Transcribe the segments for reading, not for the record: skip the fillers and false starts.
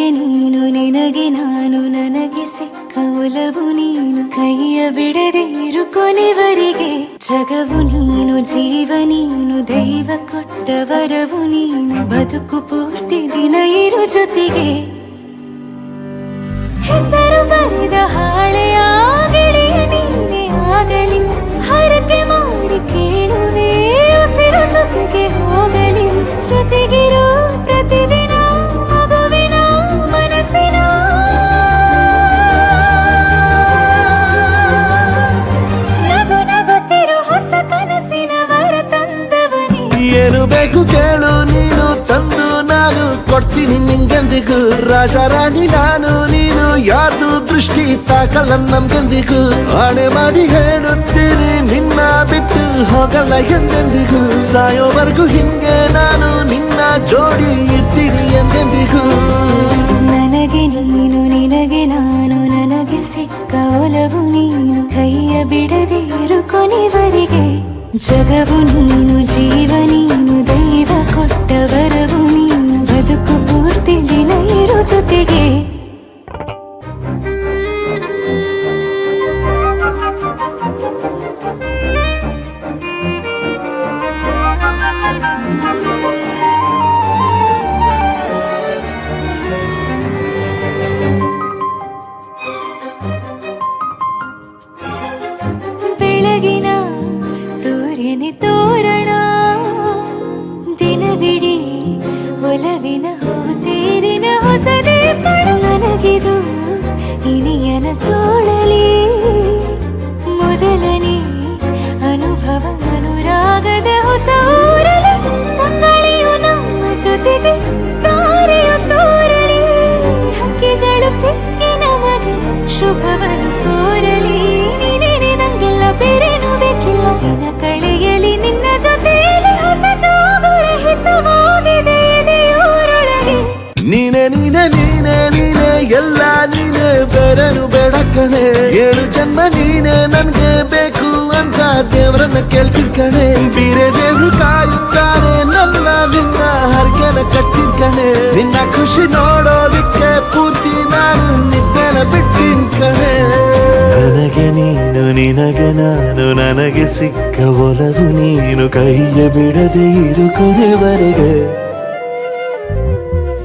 ನನಗೆ ನೀನು ನಿನಗೆ ನಾನು ನನಗೆ ಸಿಕ್ಕ ಒಲವು ನೀನು ಕೈಯ ಬಿಡದೆ ಇರು ಕೊನೆವರೆಗೆ ಜಗವು ನೀನು ಜೀವ ನೀನು ದೈವ ಕೊಟ್ಟ ವರವು ನೀನು ಬದುಕು ಪೂರ್ತಿ ದಿನ ಇರು ಜೊತೆಗೆ ಹೆಸರು ಬರೆದ ಹಾಳೆಯಾಗಲಿ ನೀನೇ ಆಗಲಿ ಹರಕೆ ಮಾಡಿ ಕೇಳುವೆ ಉಸಿರು ಜೊತೆಗೆ ಹೋಗಲಿ ಜೊತೆಗಿರೋ ಪ್ರತಿದಿನ ಮಗುವಿನ ಮನಸ್ಸಿನ ನಗು ನಗುತ್ತಿರೋ ಹೊಸ ಕನಸಿನ ವರ ತಂದವನೇ ಏನು ಬೇಕು ಕೇಳು ನೀನು ತಂದು ನಾನು ಕೊಡ್ತೀನಿ ನಿಂಗೆಂದಿಗೂ ರಾಜ ರಾಣಿ ನಾನು ನೀನು ಯಾರ್ದು ದೃಷ್ಟಿ ತಾಕಲ್ಲ ನಮ್ಗೆಂದಿಗೂ ಆಣೆ ಮಾಡಿ ಹೇಳುತ್ತೀನಿ ನಿನ್ನ ಬಿಟ್ಟು ಹೋಗಲ್ಲ ಎಂದೆಂದಿಗೂ ಸಾಯೋವರೆಗೂ ಹಿಂಗೆ ನಾನು ನಿನ್ನ ಜೋಡಿ ಇರ್ತೀನಿ ಎಂದೆಂದಿಗೂ ನನಗೆ ನೀನು ನಿನಗೆ ನಾನು ನನಗೆ ಸಿಕ್ಕ ಒಲವು ನೀನು ಕೈಯ ಬಿಡದೆ ಇರು ಕೊನೆವರೆಗೆ ಜಗವು ನೀನು ಜೀವ ನೀನು ದೈವ ಕೊಟ್ಟ ವರವು ನೀನು ಬದುಕು ಪೂರ್ತಿ ದಿನ ಇರು ಜೊತೆಗೆ ಬೆಳಗಿನ ಸೂರ್ಯನೇ ತೋರಣ ದಿನವಿಡೀ ಒಲವಿನ ಹೋತೇರಿನ ಹೊಸದೇ ಪಡ ನನಗಿದು ಇನಿಯನ ತೋಳಲಿ ಮೊದಲನೇ ಅನುಭವ ಅನುರಾಗದ ಹೊಸ ಊರಲಿ ತಂಗಳಿಯು ನಮ್ಮ ಜೊತೆಗೆ ತಾರೆಯು ತೋರಲಿ ಹಕ್ಕಿಗಳು ಸಿಕ್ಕಿ ನಮಗೆ ಶುಭವನ್ನು ಕೋರಲಿ ನೀನೇ ನಂಗೆಲ್ಲ ಬೇರೇನು ಬೇಕಿಲ್ಲ ದಿನ ಕಳೆಯಲಿ ನಿನ್ನ ಜೊತೆಯಲ್ಲಿ ಹೊಸ ಜೋಗುಳ ಹಿತವಾಗಿದೆ ದೇವರೊಳಗೆ ನೀನೆ ನೀನೆ ನೀನೆ ನೀನೆ ಎಲ್ಲ ನೀನೆ ಬೇರೆನು ಬೇಡ ಕಣೆ 7 ಜನ್ಮ ನೀನೆ ನನ್ಗೆ ಬೇಕು ಅಂತ ದೇವರನ್ನ ಕೇಳ್ತೀನಿ ಕಣೆ ಬೇರೆ ದೇವ್ರು ಕಾಯುತ್ತಾರೆ ನನ್ನ ನಿನ್ನ ಹರಕೆನ ಕಟ್ತೀನಿ ಕಣೆ ನಿನ್ನ ಖುಷಿ ನೋಡೋದಿಕ್ಕೆ ಪೂರ್ತಿ ನಾನು ನಿದ್ದೆನ ಬಿಟ್ಟಿನ್ ಕಣೆ ನನಗೆ ನೀನು ನಿನಗೆ ನಾನು ನನಗೆ ಸಿಕ್ಕ ಒಲವು ನೀನು ಕೈಯ ಬಿಡದೆ ಇರು ಕೊನೆವರೆಗೆ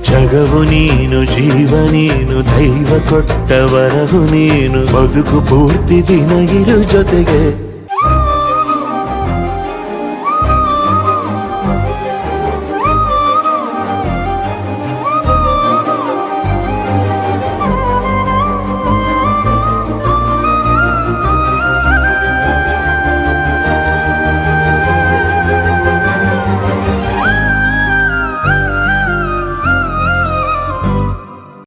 ಜಗವು ನೀನು ಜೀವ ನೀನು ದೈವ ಕೊಟ್ಟ ವರವು ನೀನು ಬದುಕು ಪೂರ್ತಿ ದಿನ ಇರು ಜೊತೆಗೆ